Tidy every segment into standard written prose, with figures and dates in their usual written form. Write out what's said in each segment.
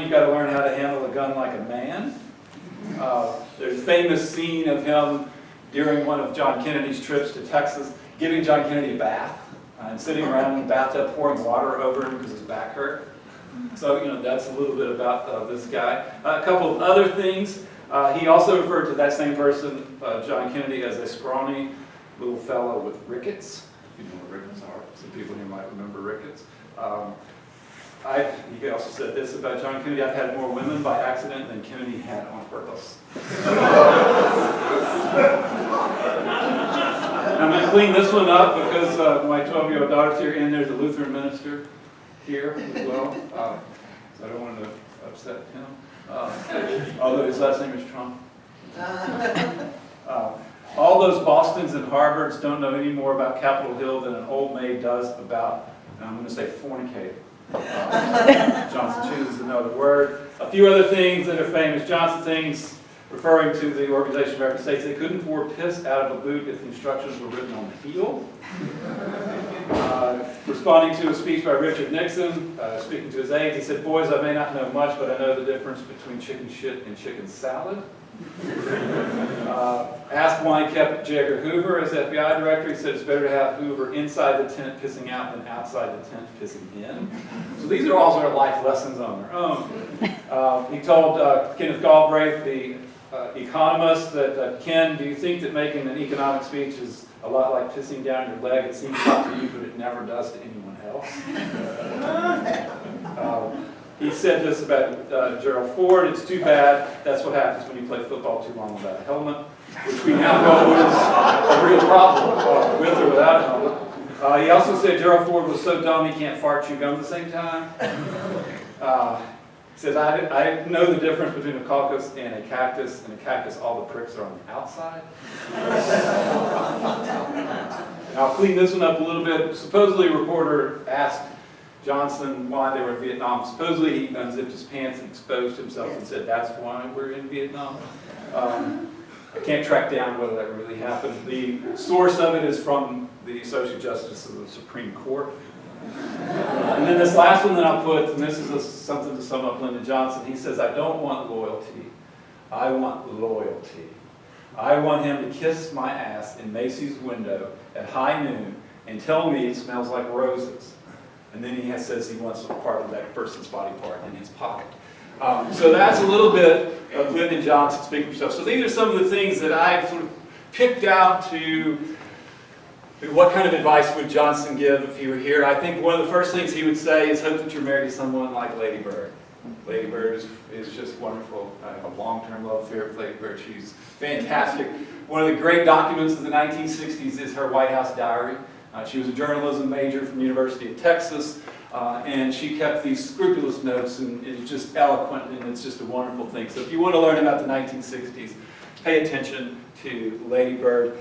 you've got to learn how to handle a gun like a man. There's a famous scene of him during one of John Kennedy's trips to Texas, giving John Kennedy a bath and sitting around in the bathtub pouring water over him because his back hurt. So, that's a little bit about this guy. A couple of other things. He also referred to that same person, John Kennedy, as a scrawny little fellow with rickets. If you know what rickets are. Some people here might remember rickets. He also said this about John Kennedy: I've had more women by accident than Kennedy had on purpose. I'm going to clean this one up because my 12-year-old daughter's here, and there's a Lutheran minister here as well. So I don't want to upset him. Although his last name is Trump. All those Bostons and Harvards don't know any more about Capitol Hill than an old maid does about, and I'm going to say fornicate. Johnson chooses another word. A few other things that are famous Johnson things, referring to the Organization of American States: they couldn't pour piss out of a boot if the instructions were written on the heel. Responding to a speech by Richard Nixon, speaking to his aides, he said, "Boys, I may not know much, but I know the difference between chicken shit and chicken salad." Asked why he kept J. Edgar Hoover as FBI director, he said it's better to have Hoover inside the tent pissing out than outside the tent pissing in. So these are all sort of life lessons on their own. He told Kenneth Galbraith, the economist, that Ken, do you think that making an economic speech is a lot like pissing down your leg? It seems hot to you, but it never does to anyone else. He said this about Gerald Ford: it's too bad, that's what happens when you play football too long without a helmet, which we now know is a real problem, with or without a helmet. He also said Gerald Ford was so dumb he can't fart and chew gum at the same time. He says, I know the difference between a caucus and a cactus. In a cactus, all the pricks are on the outside. I'll clean this one up a little bit. Supposedly, a reporter asked Johnson why they were in Vietnam. Supposedly, he unzipped his pants and exposed himself and said, "That's why we're in Vietnam." I can't track down whether that really happened. The source of it is from the Associate Justice of the Supreme Court. And then this last one that I'll put, and this is something to sum up Lyndon Johnson. He says, "I don't want loyalty. I want loyalty. I want him to kiss my ass in Macy's window at high noon and tell me it smells like roses." And then he says he wants a part of that person's body part in his pocket. So that's a little bit of Lyndon Johnson speaking for himself. So these are some of the things that I've sort of picked out to what kind of advice would Johnson give if he were here. I think one of the first things he would say is, hope that you're married to someone like Lady Bird. Lady Bird is just wonderful. I have a long-term love affair with Lady Bird. She's fantastic. One of the great documents of the 1960s is her White House diary. She was a journalism major from the University of Texas, and she kept these scrupulous notes, and it's just eloquent, and it's just a wonderful thing. So if you want to learn about the 1960s, pay attention to Lady Bird.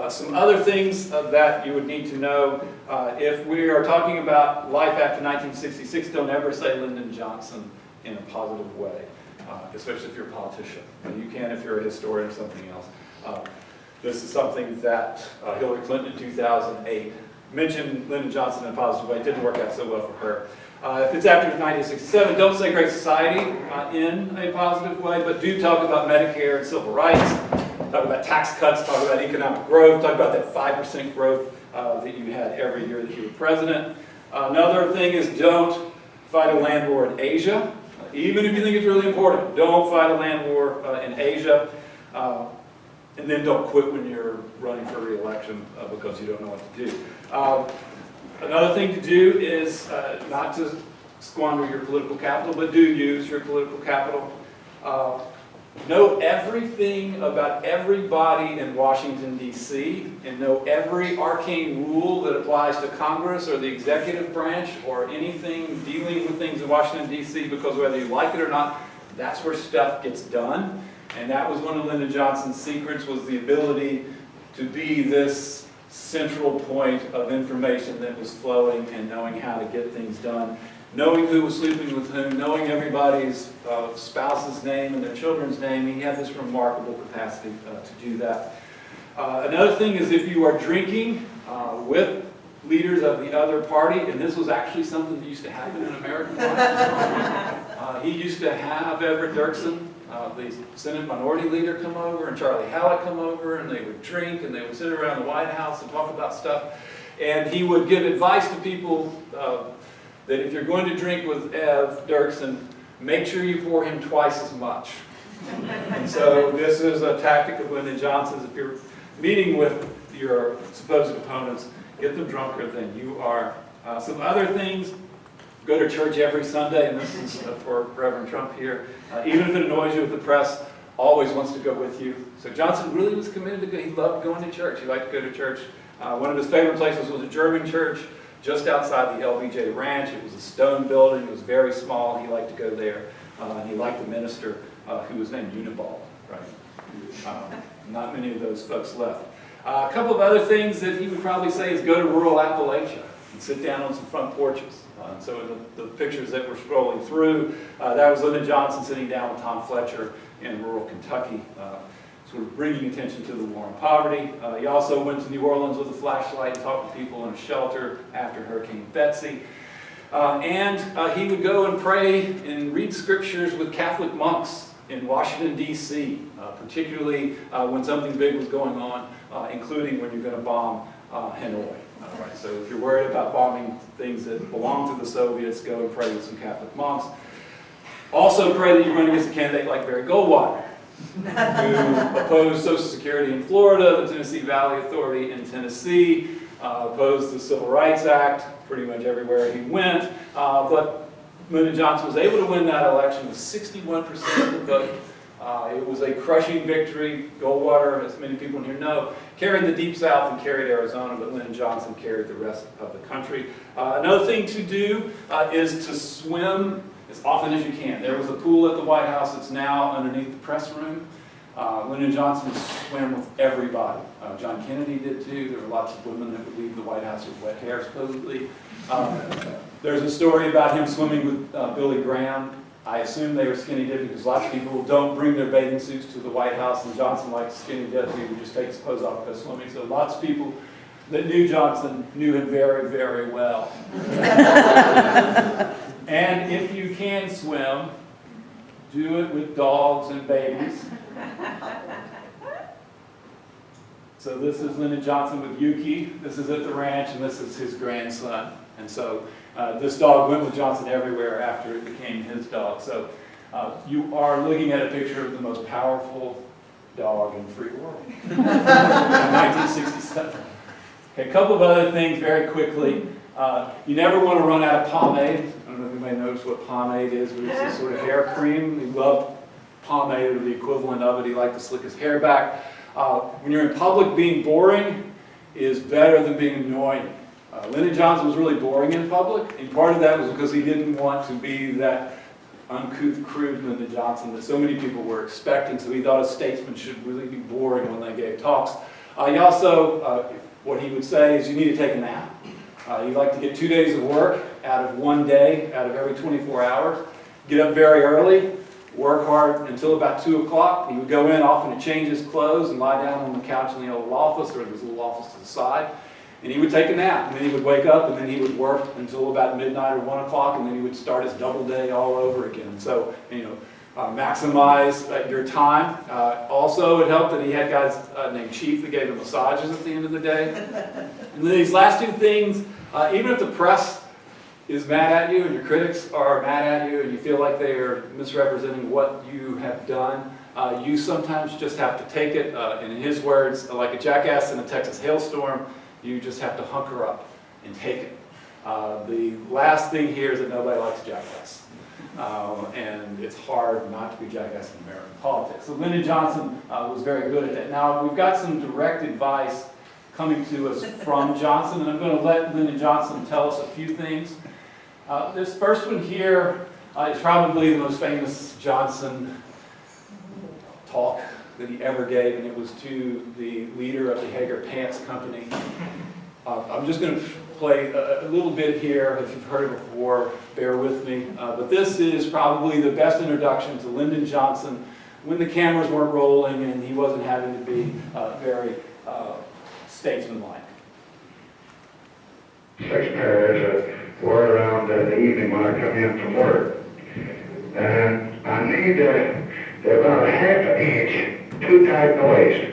Some other things that you would need to know, if we are talking about life after 1966, don't ever say Lyndon Johnson in a positive way, especially if you're a politician. You can if you're a historian or something else. This is something that Hillary Clinton in 2008 mentioned Lyndon Johnson in a positive way. It didn't work out so well for her. If it's after 1967, don't say Great Society in a positive way, but do talk about Medicare and civil rights, talk about tax cuts, talk about economic growth, talk about that 5% growth that you had every year that you were president. Another thing is, don't fight a land war in Asia. Even if you think it's really important, don't fight a land war in Asia. And then don't quit when you're running for re-election because you don't know what to do. Another thing to do is not to squander your political capital, but do use your political capital. Know everything about everybody in Washington, D.C., and know every arcane rule that applies to Congress or the executive branch or anything dealing with things in Washington, D.C., because whether you like it or not, that's where stuff gets done. And that was one of Lyndon Johnson's secrets, was the ability to be this central point of information that was flowing and knowing how to get things done, knowing who was sleeping with whom, knowing everybody's spouse's name and their children's name. He had this remarkable capacity to do that. Another thing is, if you are drinking with leaders of the other party, and this was actually something that used to happen in American life. He used to have Everett Dirksen, the Senate Minority Leader, come over, and Charlie Hallett come over, and they would drink, and they would sit around the White House and talk about stuff. And he would give advice to people that if you're going to drink with Ev Dirksen, make sure you pour him twice as much. And so this is a tactic of Lyndon Johnson's. If you're meeting with your supposed opponents, get them drunker than you are. Some other things: go to church every Sunday, and this is for Reverend Trump here. Even if it annoys you with the press, always wants to go with you. So Johnson really was committed to go. He loved going to church. He liked to go to church. One of his favorite places was a German church just outside the LBJ Ranch. It was a stone building. It was very small. He liked to go there. He liked the minister who was named Unibald. Right? Not many of those folks left. A couple of other things that he would probably say is go to rural Appalachia and sit down on some front porches. So in the pictures that we're scrolling through, that was Lyndon Johnson sitting down with Tom Fletcher in rural Kentucky, sort of bringing attention to the war on poverty. He also went to New Orleans with a flashlight and talked to people in a shelter after Hurricane Betsy. And he would go and pray and read scriptures with Catholic monks in Washington, D.C., particularly when something big was going on, including when you're going to bomb Hanoi. Right, so if you're worried about bombing things that belong to the Soviets, go and pray with some Catholic monks. Also pray that you're running against a candidate like Barry Goldwater, who opposed Social Security in Florida, the Tennessee Valley Authority in Tennessee, opposed the Civil Rights Act pretty much everywhere he went. But Lyndon Johnson was able to win that election with 61% of the vote. It was a crushing victory. Goldwater, as many people in here know, carried the Deep South and carried Arizona, but Lyndon Johnson carried the rest of the country. Another thing to do is to swim as often as you can. There was a pool at the White House that's now underneath the press room. Lyndon Johnson swam with everybody. John Kennedy did too. There were lots of women that would leave the White House with wet hair, supposedly. There's a story about him swimming with Billy Graham. I assume they were skinny dipping because lots of people don't bring their bathing suits to the White House, and Johnson liked skinny dip. He would just take his clothes off and go swimming. So lots of people that knew Johnson knew him very, very well. And if you can swim, do it with dogs and babies. So this is Lyndon Johnson with Yuki. This is at the ranch, and this is his grandson. And so this dog went with Johnson everywhere after it became his dog. So you are looking at a picture of the most powerful dog in the free world in 1967. Okay, a couple of other things very quickly. You never want to run out of pomade. I don't know if you may notice what pomade is, but it's a sort of hair cream. He loved pomade, or the equivalent of it. He liked to slick his hair back. When you're in public, being boring is better than being annoying. Lyndon Johnson was really boring in public, and part of that was because he didn't want to be that uncouth, crude Lyndon Johnson that so many people were expecting, so he thought a statesman should really be boring when they gave talks. He also, what he would say is you need to take a nap. He'd like to get 2 days of work out of one day, out of every 24 hours. Get up very early, work hard until about 2 o'clock. He would go in often to change his clothes and lie down on the couch in the Oval Office, or his little office to the side. And he would take a nap, and then he would wake up, and then he would work until about midnight or 1 o'clock, and then he would start his double day all over again. So, maximize your time. Also, it helped that he had guys named Chief that gave him massages at the end of the day. And then these last two things, even if the press is mad at you and your critics are mad at you and you feel like they are misrepresenting what you have done, you sometimes just have to take it, and in his words, like a jackass in a Texas hailstorm, you just have to hunker up and take it. The last thing here is that nobody likes jackass. And it's hard not to be jackass in American politics. So Lyndon Johnson was very good at that. Now, we've got some direct advice coming to us from Johnson, and I'm going to let Lyndon Johnson tell us a few things. This first one here is probably the most famous Johnson talk that he ever gave, and it was to the leader of the Hager Pants Company. I'm just going to play a little bit here. If you've heard it before, bear with me. But this is probably the best introduction to Lyndon Johnson when the cameras weren't rolling and he wasn't having to be very statesmanlike. Secretary, there's a word around the evening when I come in from work and I need about a half an inch too tight in the waist.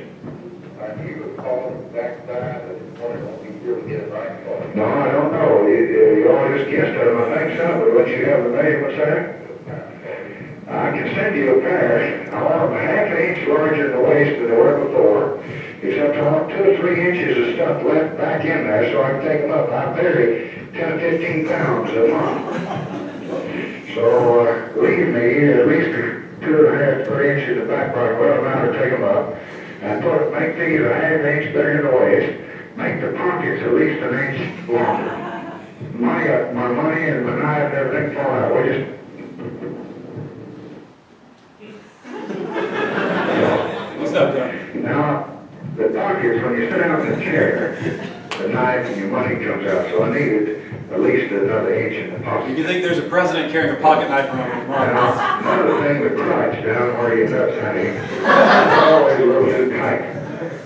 He was calling backside and wondering if we really get it right. No, I don't know. You all just guessed at him, I think so, but what you have the measurements there? I can send you a pair. I want them a half an inch larger in the waist than they were before, except I want 2 or 3 inches of stuff left back in there so I can take them up. I vary 10 to 15 pounds a month. So leave me at least 2.5 to 3 inches in the back part, well amount to take them up, and make these a half inch bigger in the waist, make the pockets at least an inch longer. My money and my knife and everything fall out. We just now, the pockets, when you sit down in the chair, the knife and your money comes out, so I needed at least another inch in the pocket. You think there's a president carrying a pocket knife around? Now, another thing with crotch down where your nuts, honey, it's always a little too tight.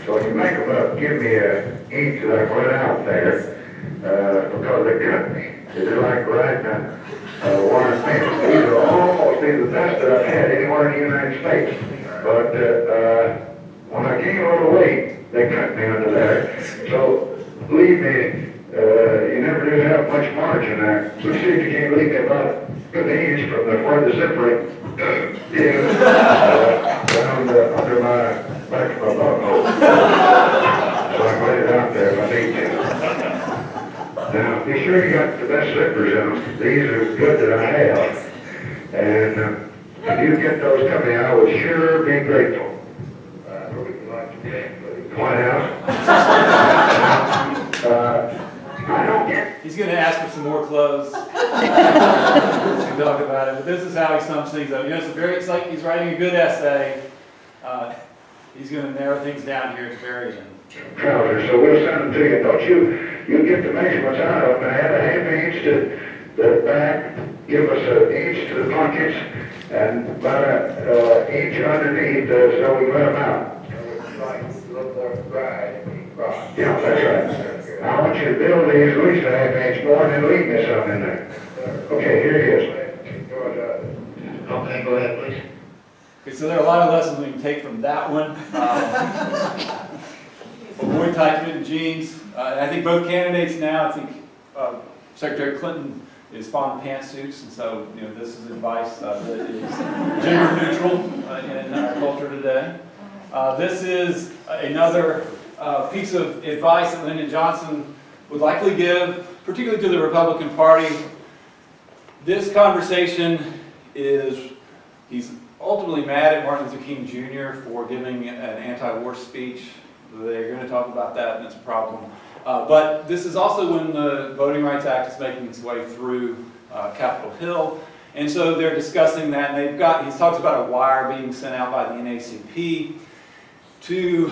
So when you make them up, give me an inch that I put out there, because they cut me. It's like riding a wire fence. These are almost the best that I've had anywhere in the United States. But when I gained a little weight, they cut me under there. So leave me, you never do have much margin there. So see if you can't leave me about a good inch from where the zipper is, down under my back of my butthole. So I can lay it out there if I need to. Now, be sure you got the best zippers in them. These are good that I have. And if you get those coming, I would sure be grateful. White House. I don't get. He's going to ask for some more clothes. We can talk about it, but this is how he sums things up. You know, it's like he's writing a good essay. He's going to narrow things down here at the very end. Trousers, so we'll send them to you. Don't you get the measurements out of them and add a half inch to the back, give us an inch to the pockets, and about an inch underneath so we let them out. Yeah, that's right. I want you to build these at least a half inch more and then leave me some in there. Okay, here it is. Okay, go ahead, please. Okay, so there are a lot of lessons we can take from that one. Avoid tight-fitting jeans. I think both candidates now, I think Secretary Clinton is fond of pantsuits, and so this is advice that is gender neutral in our culture today. This is another piece of advice that Lyndon Johnson would likely give, particularly to the Republican Party. This conversation is, he's ultimately mad at Martin Luther King Jr. for giving an anti-war speech. They're going to talk about that, and it's a problem. But this is also when the Voting Rights Act is making its way through Capitol Hill. And so they're discussing that, and he talks about a wire being sent out by the NAACP to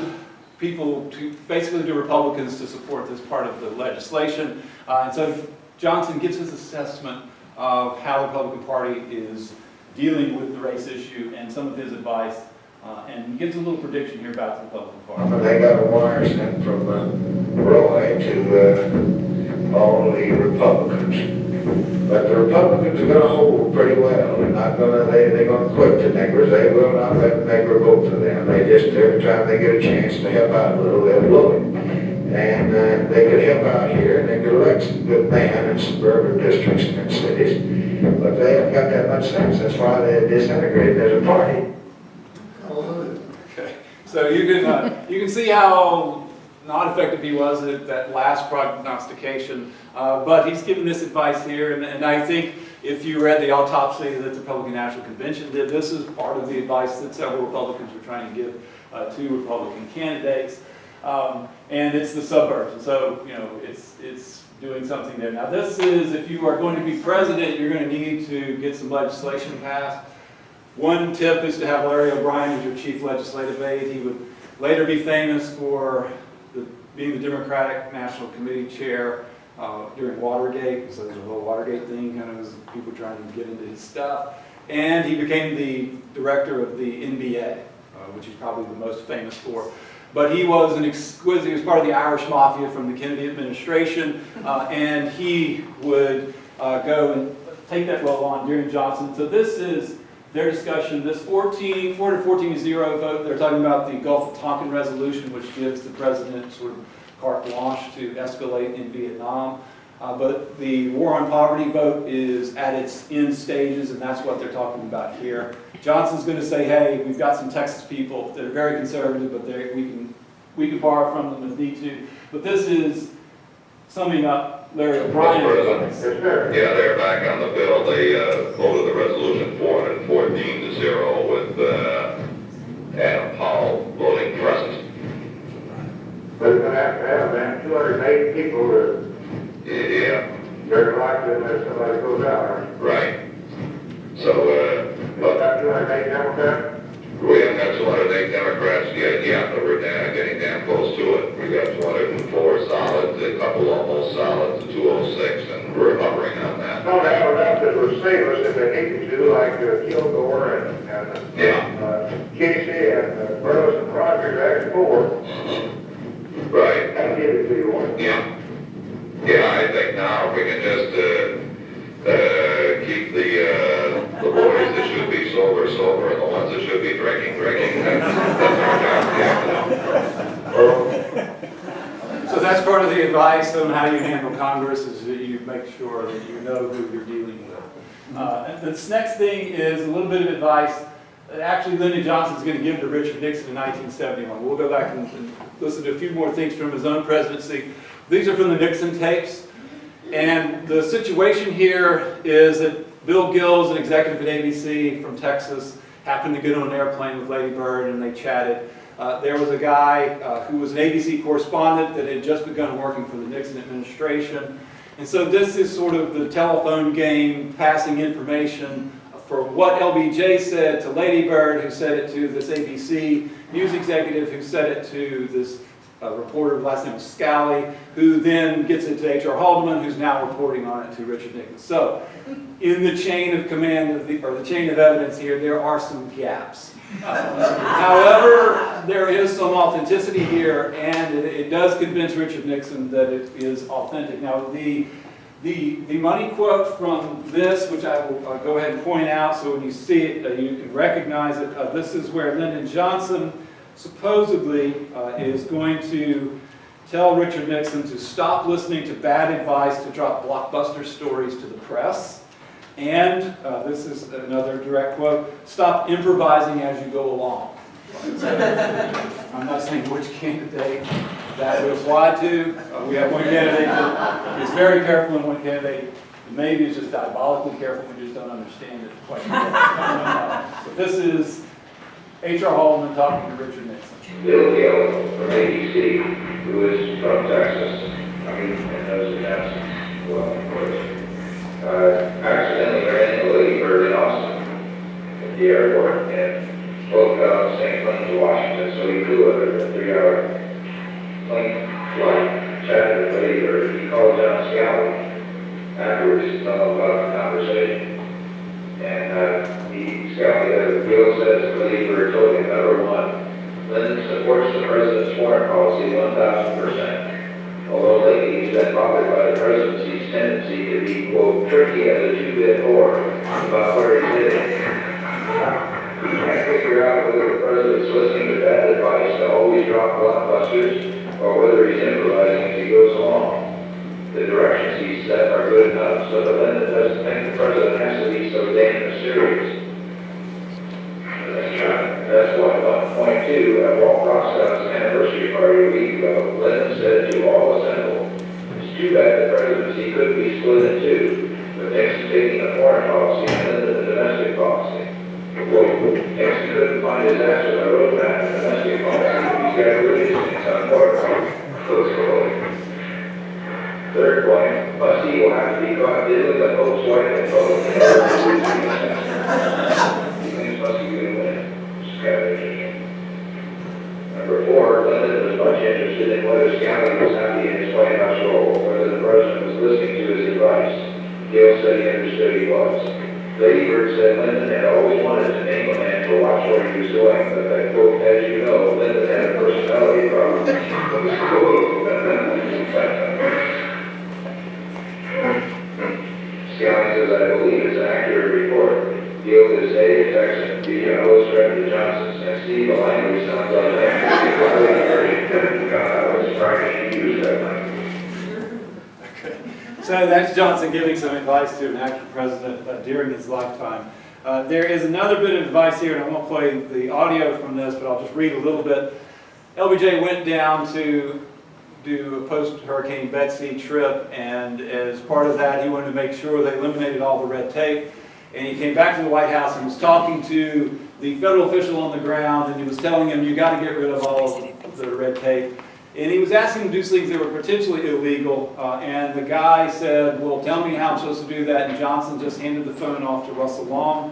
people, basically to Republicans to support this part of the legislation. And so Johnson gives his assessment of how the Republican Party is dealing with the race issue and some of his advice. And he gives a little prediction here about the Republican Party. They got a wire sent from Roy to all the Republicans. But the Republicans are going to hold pretty well. They're going to quit the niggers. They will not let the nigger vote for them. They just, every time they get a chance to help out a little, they'll blow it. And they could help out here, and they could elect some good men in suburban districts and cities. But they haven't got that much sense. That's why they're disintegrated as a party. Okay, so you can see how not effective he was at that last prognostication, but he's given this advice here, and I think if you read the autopsy that the Republican National Convention did, this is part of the advice that several Republicans were trying to give to Republican candidates, and it's the suburbs, and so it's doing something there. Now this is, if you are going to be president, you're going to need to get some legislation passed. One tip is to have Larry O'Brien as your chief legislative aide. He would later be famous for being the Democratic National Committee chair during Watergate. So there's a whole Watergate thing, kind of as people trying to get into his stuff. And he became the director of the NBA, which he's probably the most famous for. But he was an exquisite, he was part of the Irish Mafia from the Kennedy administration, and he would go and take that well on during Johnson. So this is their discussion. This 414-0 vote, they're talking about the Gulf of Tonkin resolution, which gives the president sort of carte blanche to escalate in Vietnam. But the war on poverty vote is at its end stages, and that's what they're talking about here. Johnson's going to say, hey, we've got some Texas people that are very conservative, but we can borrow from them if need to. But this is summing up Larry O'Brien's. Yeah, they're back on the bill. They voted the resolution 414-0 with Adam Powell voting present. But it's gonna have to have, man, 208 people to, Yeah, very likely that somebody goes out. right. So, But but 208 Democrats? we haven't got 208 Democrats yet, but we're getting damn close to it. We got 204 solids, a couple almost solids, 206, and we're hovering on that. No, that was up to the savers if they needed to, like Kilgore and Casey and Burroughs and Rogers, that's 4. Right. I'll give it to you one. Yeah. Yeah, I think now if we can just keep the boys that should be sober, and the ones that should be drinking, that's our job. So that's part of the advice on how you handle Congress, is that you make sure that you know who you're dealing with. And this next thing is a little bit of advice that actually Lyndon Johnson's going to give to Richard Nixon in 1971. We'll go back and listen to a few more things from his own presidency. These are from the Nixon tapes. And the situation here is that Bill Gills, an executive at ABC from Texas, happened to get on an airplane with Lady Bird and they chatted. There was a guy who was an ABC correspondent that had just begun working for the Nixon administration. And so this is sort of the telephone game, passing information for what LBJ said to Lady Bird, who said it to this ABC news executive, who said it to this reporter, last name was Scally, who then gets it to H.R. Haldeman, who's now reporting on it to Richard Nixon. So, in the chain of command of the chain of evidence here, there are some gaps. However, there is some authenticity here, and it does convince Richard Nixon that it is authentic. Now, the money quote from this, which I will go ahead and point out, so when you see it, you can recognize it. This is where Lyndon Johnson supposedly is going to tell Richard Nixon to stop listening to bad advice to drop blockbuster stories to the press. And this is another direct quote, stop improvising as you go along. I'm not saying which candidate that would apply to. We have one candidate that is very careful and one candidate maybe is just diabolically careful. We just don't understand it quite well. But this is H.R. Haldeman talking to Richard Nixon. Bill Gill from ABC, who is from Texas, and knows the Texas well, of course, accidentally ran into Lady Bird in Austin at the airport and both got on the same plane to Washington, so he flew with her a 3-hour plane flight, chatted with Lady Bird. He called John Scally afterwards to tell him about the conversation. And Bill says Lady Bird told him, number one, Lyndon supports the president's foreign policy 1,000%. Although lately he's been bothered by the presidency's tendency to be, quote, tricky as a 2-bit whore about where he's headed. He can't figure out whether the president's listening to bad advice to always drop blockbusters or whether he's improvising as he goes along. The directions he's set are good enough so that Lyndon doesn't think the president has to be so damn mysterious. That's why on point 2 at Walt Rostock's anniversary party a week ago, Lyndon said to all assembled, it's too bad the presidency could be split in two, but Nixon taking the foreign policy and Lyndon the domestic policy. Quote, Nixon couldn't find his ass with a roadmap in domestic policy, he's got to really things on foreign policy. Close quote. Third point, Bussy will have to be caught diddling the Pope's wife and both. Number 4, Lyndon was much interested in whether Scally was happy in his White House role, whether the president was listening to his advice. Gill said he understood he was. Lady Bird said Lyndon had always wanted to name a man to watch what he was doing, but that, quote, as you know, Lyndon had a personality problem. Scally says, I believe believe it's an accurate report. Deal with the state of Texas, the host, Reverend Johnson, and Steve, the language sounds like that. I was surprised you used that language. Okay. So that's Johnson giving some advice to an acting president during his lifetime. There is another bit of advice here, and I won't play the audio from this, but I'll just read a little bit. LBJ went down to do a post-Hurricane Betsy trip, and as part of that, he wanted to make sure they eliminated all the red tape. And he came back to the White House and was talking to the federal official on the ground, and he was telling him, you got to get rid of all of the red tape. And he was asking him to do things that were potentially illegal, and the guy said, well, tell me how I'm supposed to do that, and Johnson just handed the phone off to Russell Long,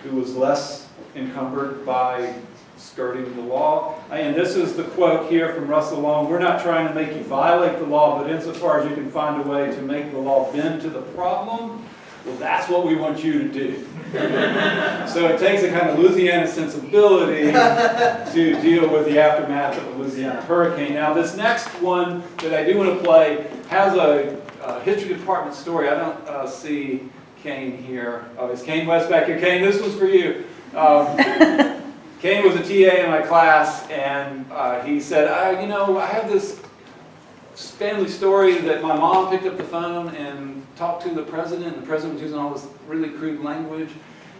who was less encumbered by skirting the law. And this is the quote here from Russell Long: we're not trying to make you violate the law, but insofar as you can find a way to make the law bend to the problem, well, that's what we want you to do. So it takes a kind of Louisiana sensibility to deal with the aftermath of the Louisiana hurricane. Now, this next one that I do want to play has a history department story. I don't see Kane here. Oh, is Kane West back here? Kane, this one's for you. Kane was a TA in my class, and he said, I have this family story that my mom picked up the phone and talked to the president, and the president was using all this really crude language,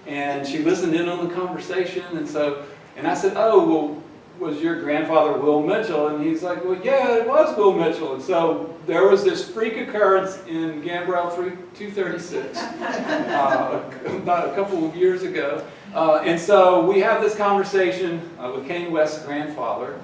and she listened in on the conversation, and I said, oh, well, was your grandfather Will Mitchell? And he's like, well, yeah, it was Will Mitchell. And so there was this freak occurrence in Gambrel 236 about a couple of years ago. And so we have this conversation with Kane West's grandfather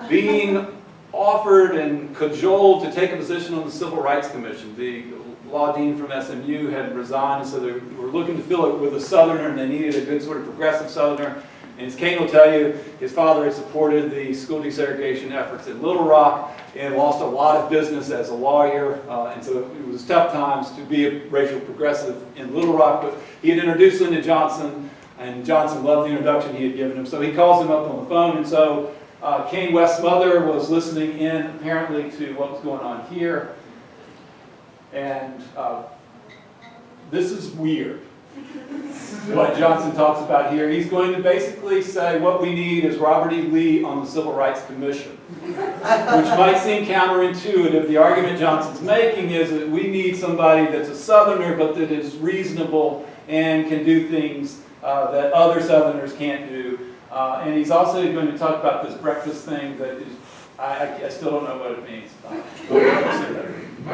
being offered and cajoled to take a position on the Civil Rights Commission. The law dean from SMU had resigned, so they were looking to fill it with a Southerner, and they needed a good sort of progressive Southerner. And as Kane will tell you, his father had supported the school desegregation efforts in Little Rock and lost a lot of business as a lawyer. And so it was tough times to be a racial progressive in Little Rock. But he had introduced Lyndon Johnson, and Johnson loved the introduction he had given him. So he calls him up on the phone. And so Kane West's mother was listening in, apparently, to what was going on here. And this is weird, what Johnson talks about here. He's going to basically say what we need is Robert E. Lee on the Civil Rights Commission, which might seem counterintuitive. The argument Johnson's making is that we need somebody that's a Southerner but that is reasonable and can do things that other Southerners can't do. And he's also going to talk about this breakfast thing that is, I still don't know what it means. I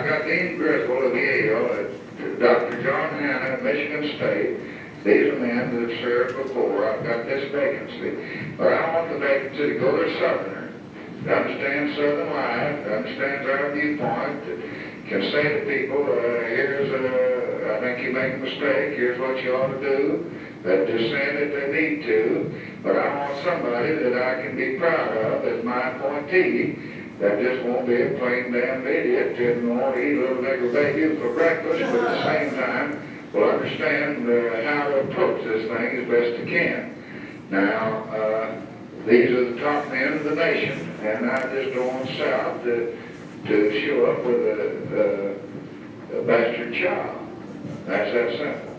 got Dean Griswold of Yale, Dr. John Hanna of Michigan State. These are men that have served before. I've got this vacancy. But I want the vacancy to go to Southerner, to understand Southern life, to understand our viewpoint, can say to people, I think you make a mistake, here's what you ought to do, that dissent if they need to, but I want somebody that I can be proud of as my appointee, that just won't be a plain damn idiot and won't eat a little nigger bacon for breakfast, but at the same time will understand how to approach this thing as best he can. Now, these are the top men of the nation, and I just don't want South to show up with a bastard child. That's that simple.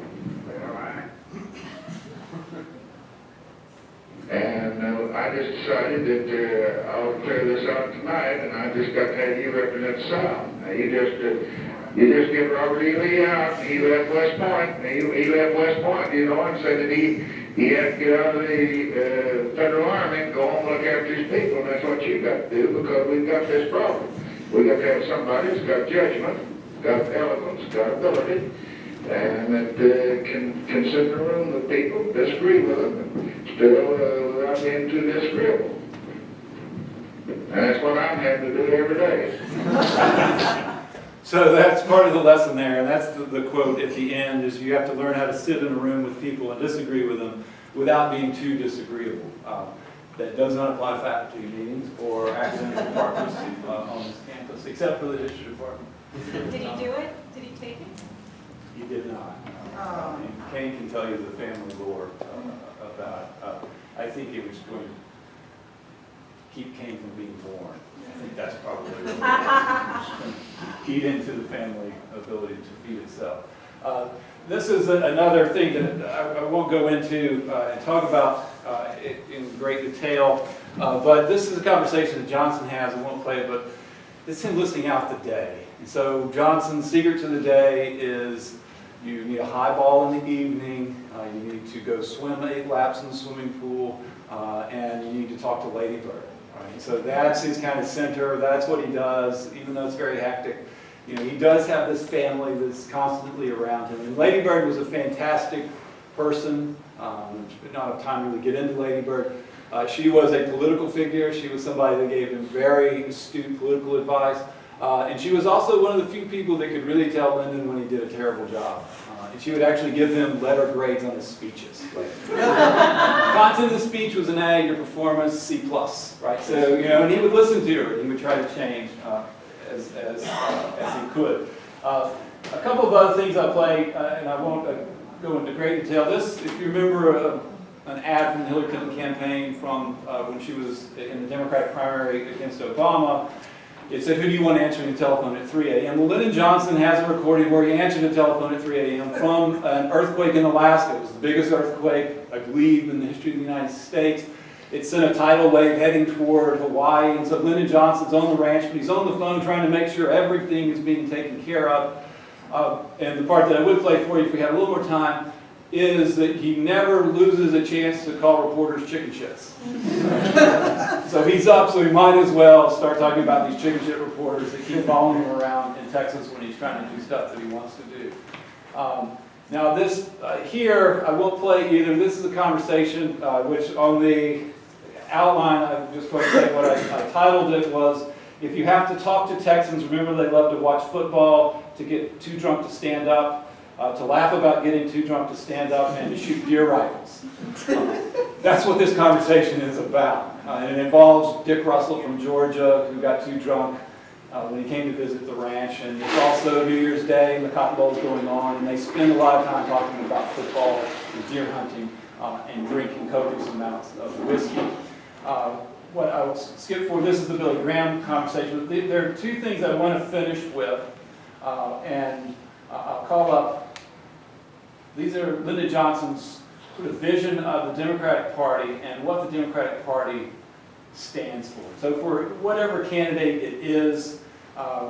And I just decided that I'll clear this out tonight, and I just got to have you represent the South. Now you just get Robert E. Lee out. He left West Point. He left West Point, and said that he had to get out of the Federal Army and go home and look after his people, and that's what you got to do because we've got this problem. We got to have somebody that's got judgment, got eloquence, got ability, and that can sit in a room with people, disagree with them, and still without being too disagreeable. And that's what I'm having to do every day. So that's part of the lesson there, and that's the quote at the end, is you have to learn how to sit in a room with people and disagree with them without being too disagreeable. That does not apply to faculty meetings or academic departments on this campus, except for the history department. Did he do it? Did he take it? He did not. And Kane can tell you the family lore about I think it was going to keep Kane from being born. I think that's probably what it was. Keyed into the family ability to feed itself. This is another thing that I won't go into and talk about in great detail, but this is a conversation that Johnson has. I won't play it, but it's him listing out the day. And so Johnson's secret to the day is you need a high ball in the evening, you need to go swim 8 laps in the swimming pool, and you need to talk to Lady Bird. Right? So that's his kind of center, that's what he does, even though it's very hectic. You know, he does have this family that's constantly around him. And Lady Bird was a fantastic person. We don't have time to really get into Lady Bird. She was a political figure. She was somebody that gave him very astute political advice. And she was also one of the few people that could really tell Lyndon when he did a terrible job. And she would actually give him letter grades on his speeches. Content of the speech was an A, your performance C+. Right? So, you know, and he would listen to her and he would try to change as he could. A couple of other things I play, and I won't go into great detail. This, if you remember an ad from the Hillary Clinton campaign from when she was in the Democratic primary against Obama, it said, who do you want answering the telephone at 3 a.m.? Well, Lyndon Johnson has a recording where he answered the telephone at 3 a.m. from an earthquake in Alaska. It was the biggest earthquake, I believe, in the history of the United States. It sent a tidal wave heading toward Hawaii, and so Lyndon Johnson's on the ranch, but he's on the phone trying to make sure everything is being taken care of. And the part that I would play for you, if we had a little more time, is that he never loses a chance to call reporters chicken shits. So he's up, so he might as well start talking about these chicken shit reporters that keep following him around in Texas when he's trying to do stuff that he wants to do. Now this here, I won't play either. This is a conversation which on the outline, I'm just going to say what I titled it was, if you have to talk to Texans, remember they love to watch football, to get too drunk to stand up, to laugh about getting too drunk to stand up, and to shoot deer rifles. That's what this conversation is about. And it involves Dick Russell from Georgia, who got too drunk when he came to visit the ranch. And it's also New Year's Day, and the Cotton Bowl is going on, and they spend a lot of time talking about football and deer hunting and drinking copious amounts of whiskey. What I will skip for, this is the Billy Graham conversation. There are two things I want to finish with, and I'll call up, these are Lyndon Johnson's sort of vision of the Democratic Party and what the Democratic Party stands for. So for whatever candidate it is,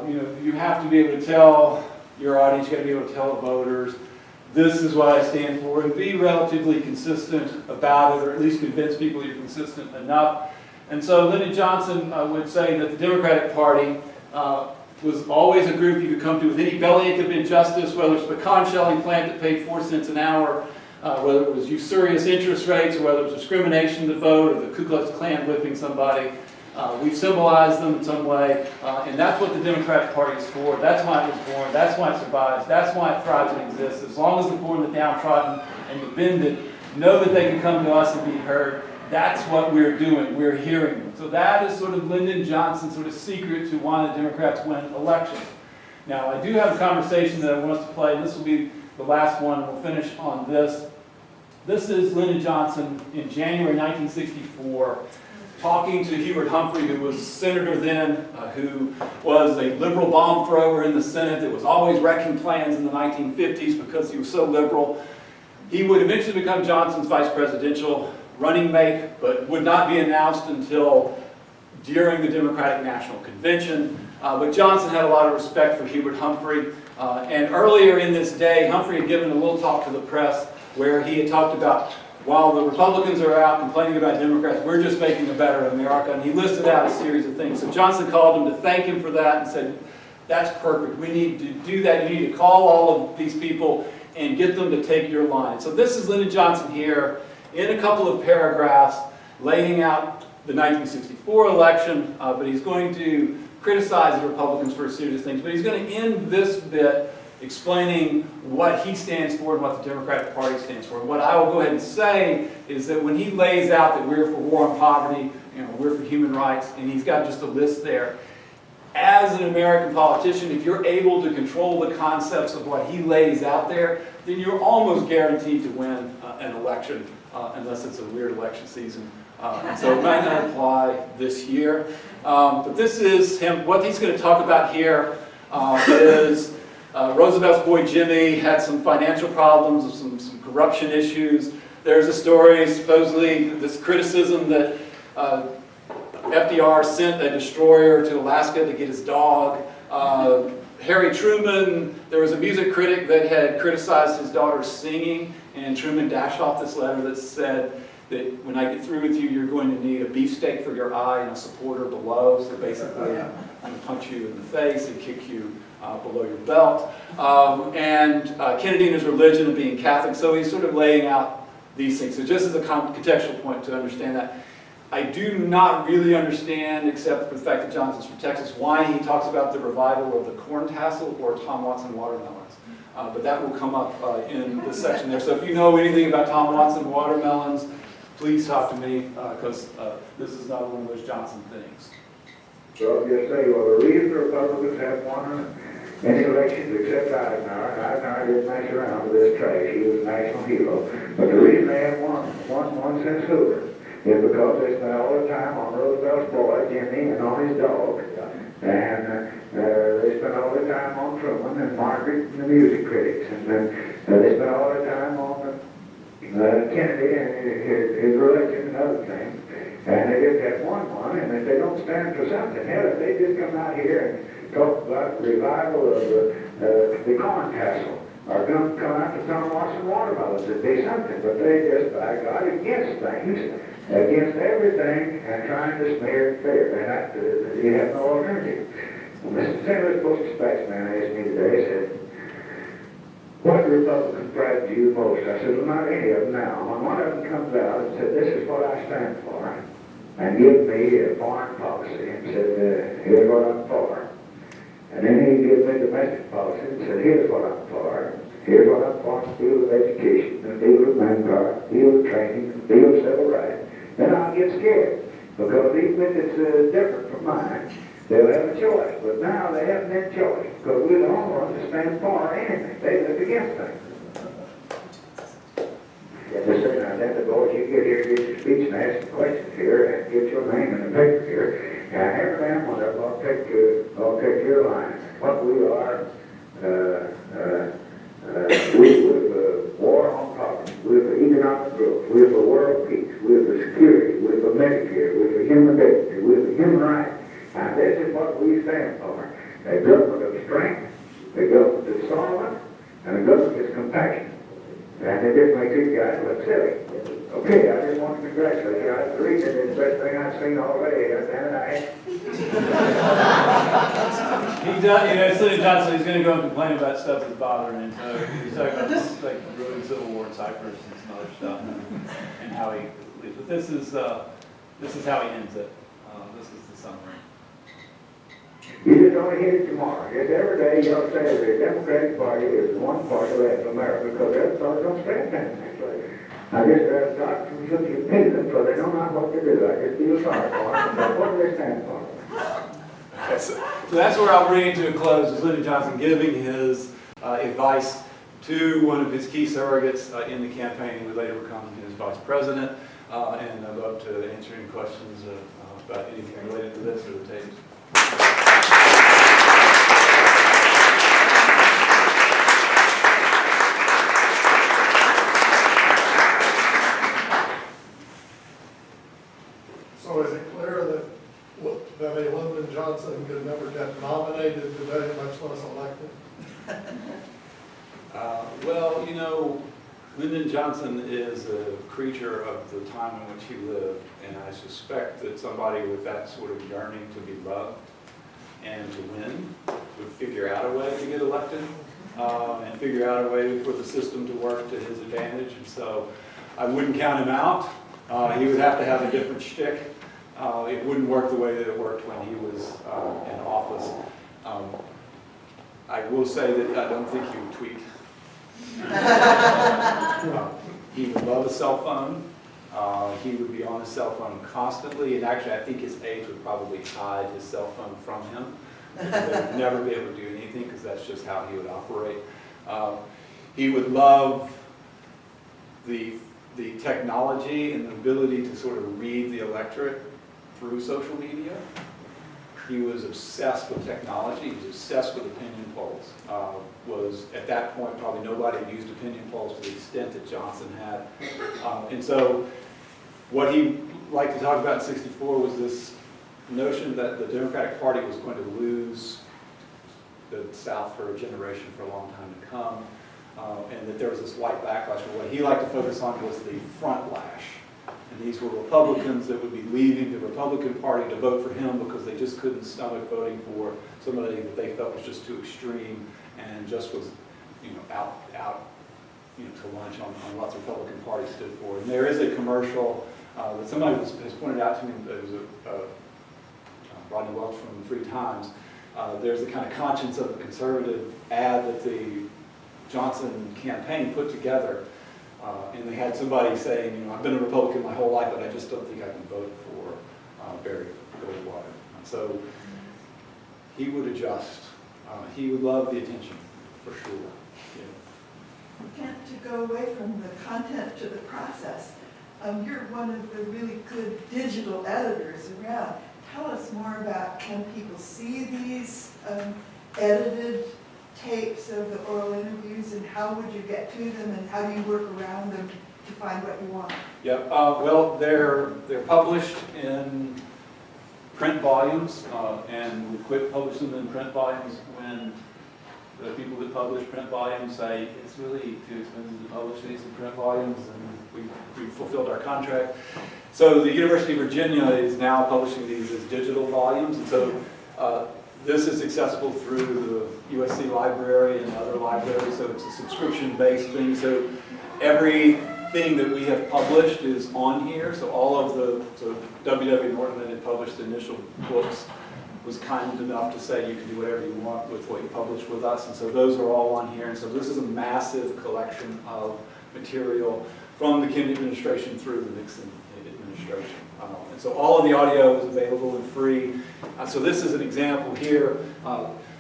you know, you have to be able to tell your audience, you got to be able to tell the voters, this is what I stand for, and be relatively consistent about it, or at least convince people you're consistent enough. And so Lyndon Johnson would say that the Democratic Party was always a group you could come to with any bellyache of injustice, whether it's a pecan shelling plant that paid 4 cents an hour, whether it was usurious interest rates, or whether it was discrimination to vote, or the Ku Klux Klan whipping somebody. We've symbolized them in some way, and that's what the Democratic Party is for. That's why it was born. That's why it survives. That's why it thrives and exists. As long as the poor and the downtrodden and the bended know that they can come to us and be heard, that's what we're doing. We're hearing them. So that is sort of Lyndon Johnson's sort of secret to why the Democrats win elections. Now, I do have a conversation that I want us to play, and this will be the last one, and we'll finish on this. This is Lyndon Johnson in January 1964, talking to Hubert Humphrey, who was senator then, who was a liberal bomb thrower in the Senate that was always wrecking plans in the 1950s because he was so liberal. He would eventually become Johnson's vice presidential running mate, but would not be announced until during the Democratic National Convention. But Johnson had a lot of respect for Hubert Humphrey. And earlier in this day, Humphrey had given a little talk to the press where he had talked about, while the Republicans are out complaining about Democrats, we're just making a better America. And he listed out a series of things. So Johnson called him to thank him for that and said, that's perfect. We need to do that. You need to call all of these people and get them to take your line. So this is Lyndon Johnson here in a couple of paragraphs laying out the 1964 election, but he's going to criticize the Republicans for a series of things. But he's going to end this bit explaining what he stands for and what the Democratic Party stands for. What I will go ahead and say is that when he lays out that we're for war on poverty, you know, we're for human rights, and he's got just a list there, as an American politician, if you're able to control the concepts of what he lays out there, then you're almost guaranteed to win an election, unless it's a weird election season. And so it might not apply this year. But this is him. What he's going to talk about here is Roosevelt's boy Jimmy had some financial problems, some corruption issues. There's a story, supposedly, this criticism that FDR sent a destroyer to Alaska to get his dog. Harry Truman, there was a music critic that had criticized his daughter's singing, and Truman dashed off this letter that said that when I get through with you, you're going to need a beefsteak for your eye and a supporter below. So basically, I'm going to punch you in the face and kick you below your belt. Kennedy and his religion of being Catholic, so he's sort of laying out these things. So just as a contextual point to understand that, I do not really understand, except for the fact that Johnson's from Texas, why he talks about the revival of the corn tassel or Tom Watson watermelons. But that will come up in this section there. So if you know anything about Tom Watson watermelons, please talk to me, because this is not one of those Johnson things. So I'll just say, well, the reason the Republicans have won any elections except Eisenhower, and Eisenhower didn't mess around with this trash, he was a national hero, but the reason they have won since Hoover is because they spent all the time on Roosevelt's boy, Jimmy, and on his dog, and they spent all the time on Truman and Margaret and the music critics, and then they spent all the time on Kennedy and his religion and other things. And they just have won, and if they don't stand for something, hell, if they just come out here and talk about the revival of the corn tassel, or come out to Tom Watson watermelons, it'd be something. But they just, by God, against things, against everything, and trying to smear and fear. And you have no alternative. Mr. St. Louis Post-Dispatch man asked me today, said, what Republican frightens you most? I said, well, not any of them now. When one of them comes out and said, this is what I stand for, and give me a foreign policy, and said, here's what I'm for. And then he gives me domestic policy and said, here's what I'm for. Here's what I'm for in the field of education, in the field of manpower, in the field of training, in the field of civil rights. Then I'll get scared, because even if it's different from mine, they'll have a choice. But now they haven't had a choice, because we're the only ones that stand for anything. They look against things. Now then the boys, you get here, get your speech and ask some questions here, and get your name in the paper here, and every damn one of them will take your line. What we are, we're for war on poverty, we're for economic growth, we're for world peace, we're for security, we're for Medicare, we're for human dignity, we're for human rights. And this is what we stand for. A government of strength, a government that's solvent, and a government that's compassionate. And it just makes these guys look silly. Okay, I just want to congratulate you. I was reading it, it's the best thing I've seen all day. He does, Senator Johnson, he's going to go and complain about stuff that's bothering him. So he's talking about this, like ruined Civil War in Cyprus and some other stuff, and how he leaves. But this is how he ends it. This is the summary. You just only hear it tomorrow. Just every day you'll say the Democratic Party is one party left in America because the other party don't stand anything. I just talk from such an opinion, so they don't know what to do. I just feel sorry for them. But what do they stand for? Okay, so that's where I'll bring it to a close, is Lyndon Johnson giving his advice to one of his key surrogates in the campaign, who would later become his vice president. And I'd love to answer any questions about anything related to this or the tapes. So is it clear that a Lyndon Johnson could never get nominated today, much less elected? Well, you know, Lyndon Johnson is a creature of the time in which he lived, and I suspect that somebody with that sort of yearning to be loved and to win would figure out a way to get elected, and figure out a way for the system to work to his advantage. And so I wouldn't count him out. He would have to have a different shtick. It wouldn't work the way that it worked when he was in office. I will say that I don't think he would tweet. He would love a cell phone. He would be on his cell phone constantly, and actually I think his age would probably hide his cell phone from him. They would never be able to do anything because that's just how he would operate. He would love the technology and the ability to sort of read the electorate through social media. He was obsessed with technology. He was obsessed with opinion polls. Was at that point probably nobody had used opinion polls to the extent that Johnson had. And so what he liked to talk about in '64 was this notion that the Democratic Party was going to lose the South for a generation, for a long time to come, and that there was this white backlash. But what he liked to focus on was the front lash. And these were Republicans that would be leaving the Republican Party to vote for him because they just couldn't stomach voting for somebody that they felt was just too extreme and just was, out, to lunch on what the Republican Party stood for. And there is a commercial that somebody has pointed out to me. There was Rodney Welch from the Free Times. There's a kind of conscience of the conservative ad that the Johnson campaign put together. And they had somebody saying, I've been a Republican my whole life, but I just don't think I can vote for Barry Goldwater. So he would adjust. He would love the attention, for sure. Can't to go away from the content to the process. You're one of the really good digital editors around. Tell us more about, can people see these edited tapes of the oral interviews, and how would you get to them, and how do you work around them to find what you want? Yeah, well, they're published in print volumes, and we quit publishing them in print volumes when the people that publish print volumes say it's really too expensive to publish these in print volumes, and we fulfilled our contract. So the University of Virginia is now publishing these as digital volumes, and so this is accessible through the USC library and other libraries, so it's a subscription-based thing. So everything that we have published is on here. So all of so W.W. Norton that had published the initial books was kind enough to say you can do whatever you want with what you publish with us. And so those are all on here. And so this is a massive collection of material from the Kennedy administration through the Nixon administration. And so all of the audio is available and free. So this is an example here.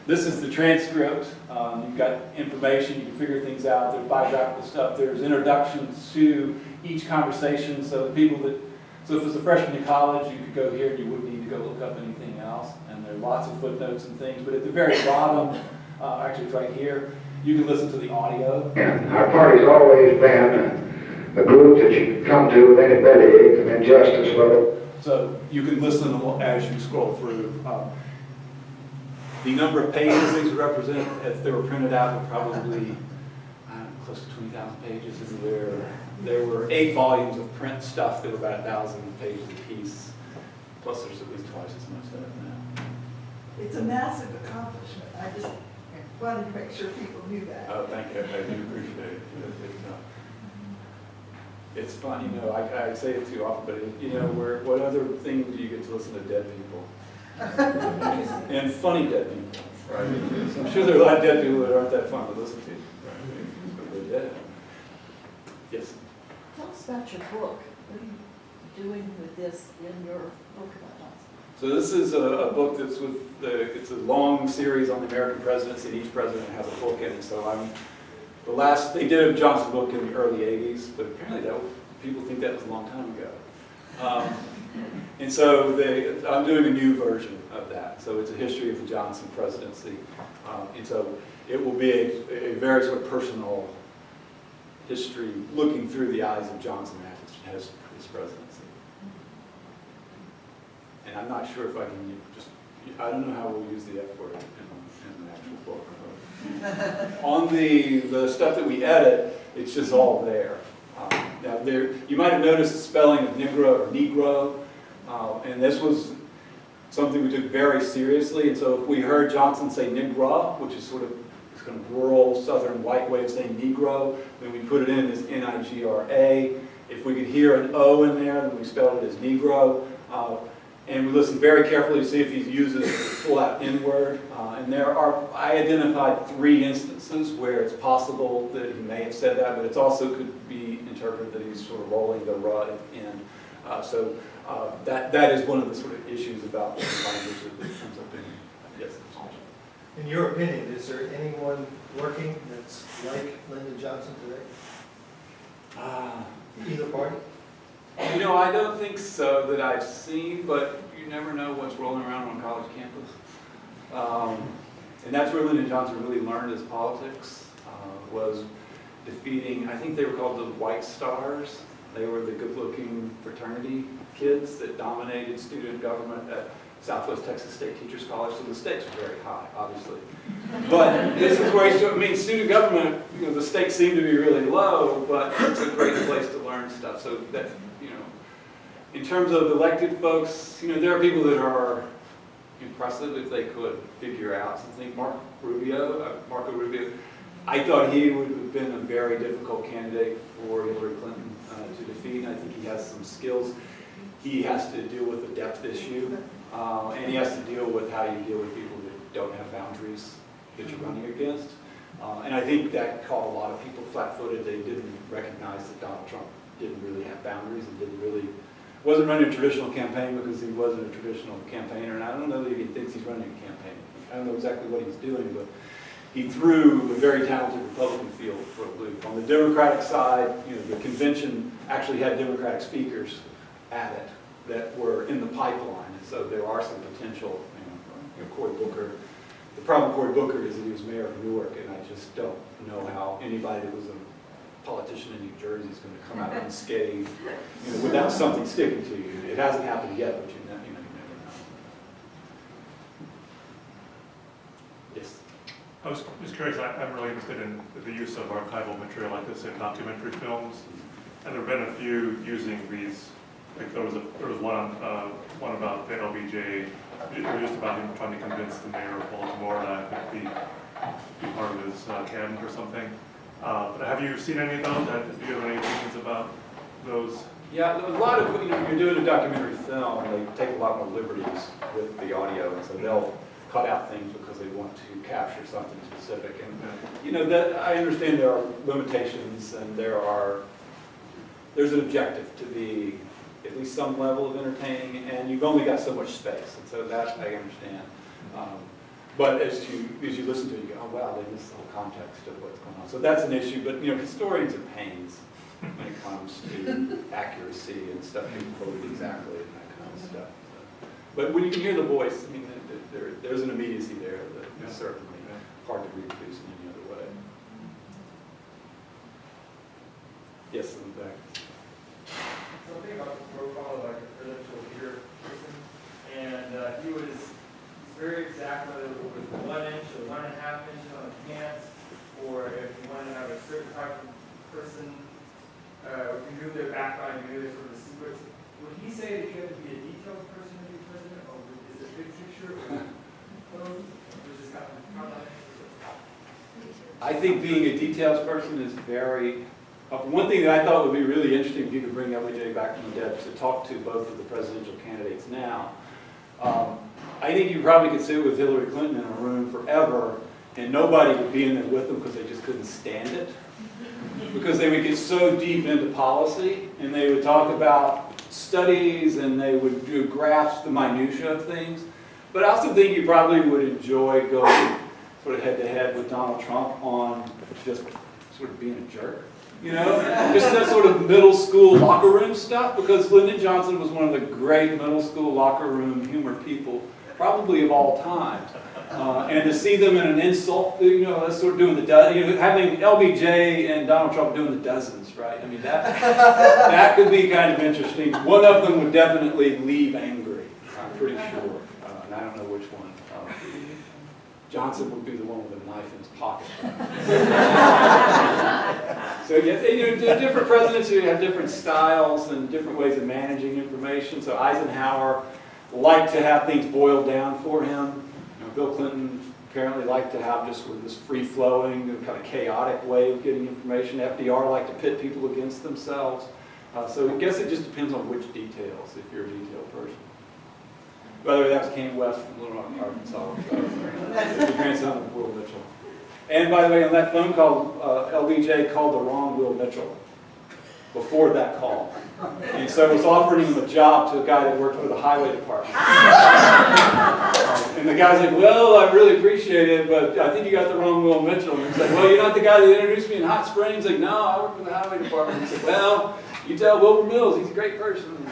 This is the transcript. You've got information, you can figure things out. There's biographical stuff. There's introductions to each conversation. So the people that, so if it was a freshman in college, you could go here and you wouldn't need to go look up anything else. And there are lots of footnotes and things. But at the very bottom, actually it's right here, you can listen to the audio. And our party's always been a group that you can come to with any bellyache and injustice level. So you can listen as you scroll through. The number of pages these represent, if they were printed out, were probably close to 20,000 pages. There were 8 volumes of print stuff that were about 1,000 pages apiece. Plus there's at least twice as much there now. It's a massive accomplishment. I just wanted to make sure people knew that. Oh, thank you. I do appreciate it. It's fun, I say it too often, but what other thing do you get to listen to dead people? And funny dead people, right? So I'm sure there are a lot of dead people that aren't that fun to listen to, right? But they're dead. Yes? Tell us about your book. What are you doing with this in your book about Johnson? So this is a book that's it's a long series on the American presidency, and each president has a book in it. So they did a Johnson book in the early 80s, but apparently people think that was a long time ago. And so I'm doing a new version of that. So it's a history of the Johnson presidency. And so it will be a very sort of personal history looking through the eyes of Johnson as his presidency. And I'm not sure if I can I don't know how we'll use the F word in the actual book. On the stuff that we edit, it's just all there. Now you might have noticed the spelling of Negro or Negro, and this was something we took very seriously. And so if we heard Johnson say Negro, which is sort of this kind of rural southern white way of saying Negro, then we put it in as N-I-G-R-A. If we could hear an O in there, then we spelled it as Negro. And we listened very carefully to see if he uses the full-out N-word. And I identified 3 instances where it's possible that he may have said that, but it also could be interpreted that he's sort of rolling the rod at the end. So that is one of the sort of issues about the language that comes up in. Yes. In your opinion, is there anyone working that's like Lyndon Johnson today? Either party? I don't think so that I've seen, but you never know what's rolling around on a college campus. And that's where Lyndon Johnson really learned his politics, was defeating, I think they were called the White Stars. They were the good-looking fraternity kids that dominated student government at Southwest Texas State Teachers College, so the stakes were very high, obviously. But this is where, I mean, student government, you know, the stakes seem to be really low, but it's a great place to learn stuff. So that, you know, in terms of elected folks, you know, there are people that are impressive if they could figure out something. Marco Rubio, I thought he would have been a very difficult candidate for Hillary Clinton to defeat. I think he has some skills. He has to deal with the depth issue, and he has to deal with how you deal with people that don't have boundaries that you're running against. And I think that caught a lot of people flat-footed. They didn't recognize that Donald Trump didn't really have boundaries and wasn't running a traditional campaign because he wasn't a traditional campaigner. And I don't know that he thinks he's running a campaign. I don't know exactly what he's doing, but he threw a very talented Republican field for a loop. On the Democratic side, you know, the convention actually had Democratic speakers at it that were in the pipeline, and so there are some potential. You know, Cory Booker. The problem with Cory Booker is that he was mayor of Newark, and I just don't know how anybody that was a politician in New Jersey is going to come out unscathed, you know, without something sticking to you. It hasn't happened yet, but you never know. Yes. I was just curious, I'm really interested in the use of archival material like this in documentary films, and there have been a few using these. Like there was one about the LBJ, just about him trying to convince the mayor of Baltimore that be part of his cabinet or something. But have you seen any of those? Do you have any opinions about those? Yeah, a lot of, you know, when you're doing a documentary film, they take a lot more liberties with the audio, and so they'll cut out things because they want to capture something specific. And you know, that I understand there are limitations, and there's an objective to be at least some level of entertaining, and you've only got so much space, and so that I understand. But as you listen to it, you go, oh wow, they miss the whole context of what's going on. So that's an issue, but you know, historians are pains when it comes to accuracy and stuff being quoted exactly and that kind of stuff. So, but when you can hear the voice, I mean, there's an immediacy there that is certainly hard to reproduce in any other way. Yes, in the back. Something about the profile of like a presidential leader person, and he was very exact whether it was 1 inch or 1.5 inches on the pants, or if you wanted to have a certain type of person, you knew their background, you knew their sort of secrets. Would he say that you have to be a detailed person to be president, or is it big picture, or just kind of I think being a details person is very. One thing that I thought would be really interesting if you could bring LBJ back from the dead to talk to both of the presidential candidates now. I think you probably could sit with Hillary Clinton in a room forever and nobody would be in there with them because they just couldn't stand it. Because they would get so deep into policy and they would talk about studies and they would do graphs, the minutiae of things. But I also think you probably would enjoy going sort of head to head with Donald Trump on just sort of being a jerk. You know, just that sort of middle school locker room stuff, because Lyndon Johnson was one of the great middle school locker room humor people, probably of all time. And to see them in an insult, you know, that's sort of doing having LBJ and Donald Trump doing the dozens, right? I mean, that could be kind of interesting. One of them would definitely leave angry, I'm pretty sure. And I don't know which one. Johnson would be the one with a knife in his pocket. So yeah, you know, different presidents who have different styles and different ways of managing information. So Eisenhower liked to have things boiled down for him. You know, Bill Clinton apparently liked to have just sort of this free-flowing, kind of chaotic way of getting information. FDR liked to pit people against themselves. So I guess it just depends on which details, if you're a detailed person. By the way, that was Kanye West from Little Rock, Arkansas. The grandson of Will Mitchell. And by the way, on that phone call, LBJ called the wrong Will Mitchell before that call. And so was offering him a job to a guy that worked for the highway department. And the guy's like, well, I really appreciate it, but I think you got the wrong Will Mitchell. And he's like, well, you're not the guy that introduced me in Hot Springs? Like, no, I work for the highway department. He said, well, You tell Wilbur Mills, he's a great person. And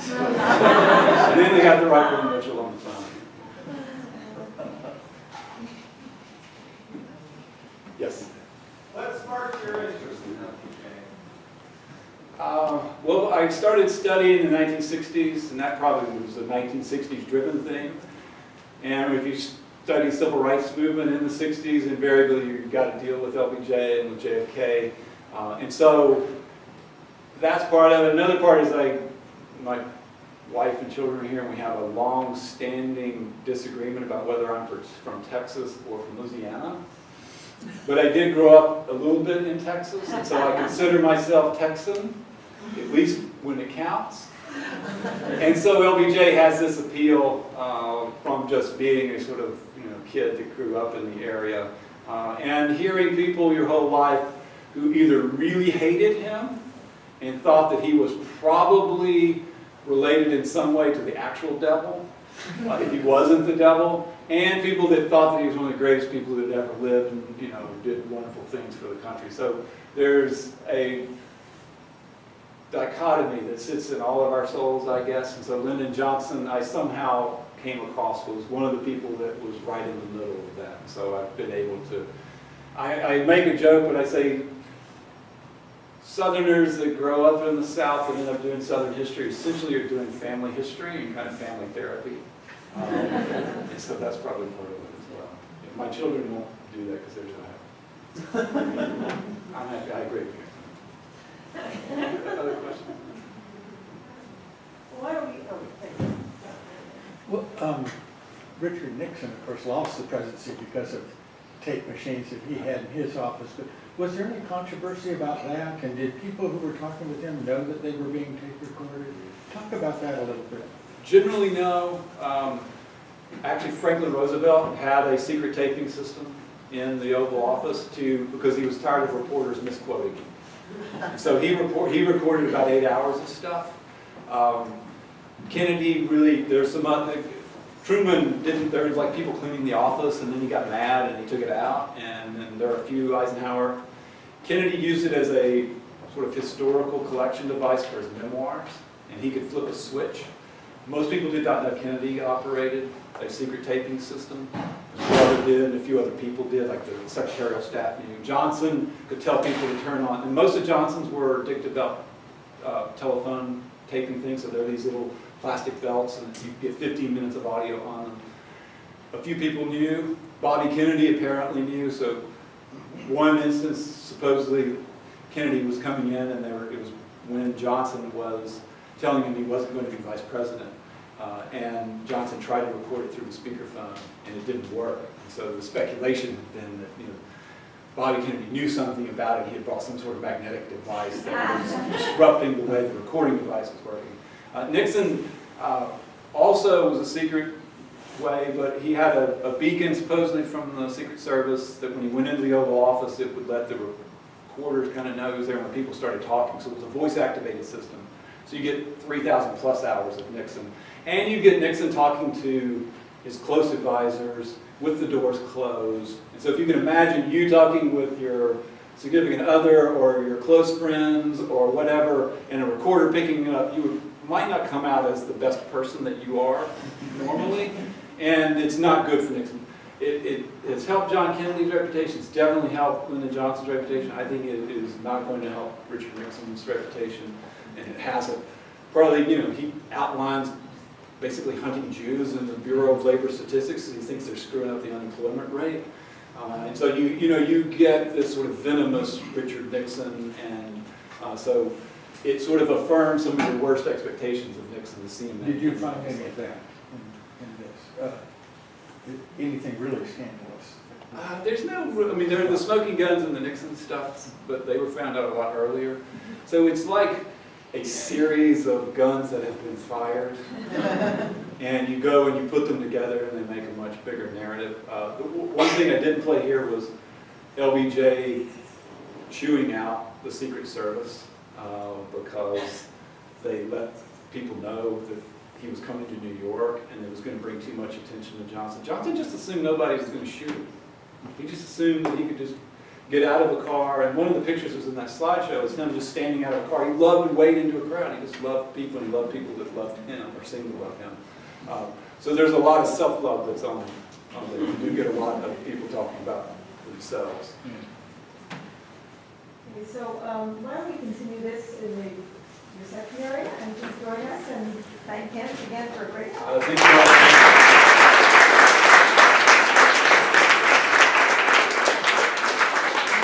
then they got the right Wilbur Mitchell on the phone. Yes? What sparked your interest in LBJ? Well, I started studying in the 1960s, and that probably was a 1960s driven thing. And if you study civil rights movement in the 60s, invariably you've got to deal with LBJ and with JFK. And so that's part of it. Another part is my wife and children are here, and we have a long-standing disagreement about whether I'm from Texas or from Louisiana. But I did grow up a little bit in Texas, and so I consider myself Texan, at least when it counts. And so LBJ has this appeal from just being a sort of kid that grew up in the area, and hearing people your whole life who either really hated him and thought that he was probably related in some way to the actual devil, if he wasn't the devil, and people that thought that he was one of the greatest people that ever lived and did wonderful things for the country. So there's a dichotomy that sits in all of our souls, I guess. And so Lyndon Johnson, I somehow came across, was one of the people that was right in the middle of that. So I've been able to, I make a joke, but I say Southerners that grow up in the South and end up doing Southern history essentially are doing family history and kind of family therapy. And so that's probably part of it as well. My children won't do that because they're so happy. I'm happy. I agree with you. Other questions? Why are we, Well, Richard Nixon, of course, lost the presidency because of tape machines that he had in his office. But was there any controversy about that? And did people who were talking with him know that they were being tape recorded? Talk about that a little bit. Generally, no. Actually, Franklin Roosevelt had a secret taping system in the Oval Office because he was tired of reporters misquoting him. So he recorded about 8 hours of stuff. Kennedy really, there's some Truman didn't, there was like people cleaning the office and then he got mad and he took it out, and then there are a few Eisenhower. Kennedy used it as a sort of historical collection device for his memoirs, and he could flip a switch. Most people did not know Kennedy operated a secret taping system. His brother did, and a few other people did, like the secretarial staff knew. Johnson could tell people to turn on, and most of Johnson's were addicted about telephone taping things, so they're these little plastic belts, and you get 15 minutes of audio on them. A few people knew. Bobby Kennedy apparently knew, so one instance, supposedly, Kennedy was coming in, and it was when Johnson was telling him he wasn't going to be vice president. And Johnson tried to record it through the speakerphone, and it didn't work. And so the speculation had been that Bobby Kennedy knew something about it. He had brought some sort of magnetic device that was disrupting the way the recording device was working. Nixon also was a secret way, but he had a beacon supposedly from the Secret Service that when he went into the Oval Office, it would let the reporters kind of know he was there when people started talking. So it was a voice-activated system. So you get 3,000 plus hours of Nixon. And you get Nixon talking to his close advisors with the doors closed. And so if you can imagine you talking with your significant other or your close friends or whatever, and a recorder picking it up, you might not come out as the best person that you are normally. And it's not good for Nixon. It's helped John Kennedy's reputation. It's definitely helped Lyndon Johnson's reputation. I think it is not going to help Richard Nixon's reputation, and it hasn't. Partly, he outlines basically hunting Jews in the Bureau of Labor Statistics, and he thinks they're screwing up the unemployment rate. And so you get this sort of venomous Richard Nixon, and so it sort of affirms some of your worst expectations of Nixon to see him. Did you find any of that in this? Anything really scandalous? There's no, I mean, there are the smoking guns and the Nixon stuff, but they were found out a lot earlier. So it's like a series of guns that have been fired, and you go and you put them together and they make a much bigger narrative. One thing I didn't play here was LBJ chewing out the Secret Service because they let people know that he was coming to New York and it was going to bring too much attention to Johnson. Johnson just assumed nobody was going to shoot him. He just assumed that he could just get out of a car, and one of the pictures was in that slideshow, it's him just standing out of a car. He loved to wade into a crowd, he just loved people, and he loved people that loved him, or seemed to love him. So there's a lot of self-love that's on there. You do get a lot of people talking about themselves. Okay, so why don't we continue this in the reception area and just join us and thank him again for a great help. Thank you all.